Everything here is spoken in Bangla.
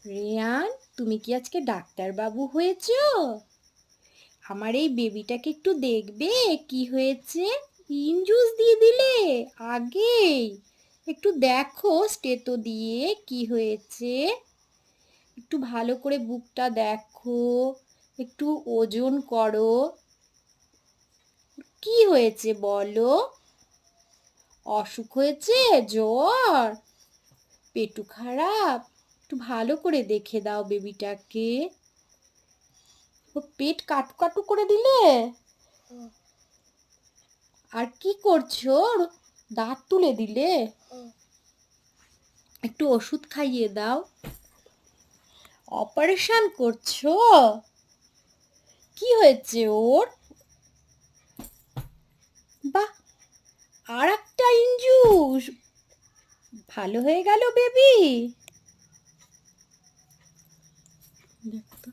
রেয়ান, তুমি কি আজকে ডাক্তারবাবু হয়েছো? আমার এই বেবিটাকে একটু দেখবে, কি হয়েছে? ইনজুস দিয়ে দিলে আগেই। একটু দেখো স্টেতো দিয়ে কি হয়েছে। একটু ভালো করে বুকটা দেখো, একটু ওজন করো। কি হয়েছে বলো? অসুখ হয়েছে? জ্বর? পেটু খারাপ? একটু ভালো করে দেখে দাও বেবিটাকে। ও পেট কাটু কাটু করে দিলে? আর কি করছো? দাঁত তুলে দিলে? একটু ওষুধ খাইয়ে দাও। অপারেশন করছো? কি হয়েছে ওর? বাহ, আর একটা ইনজুস। ভালো হয়ে গেল বেবি। দেখো তো।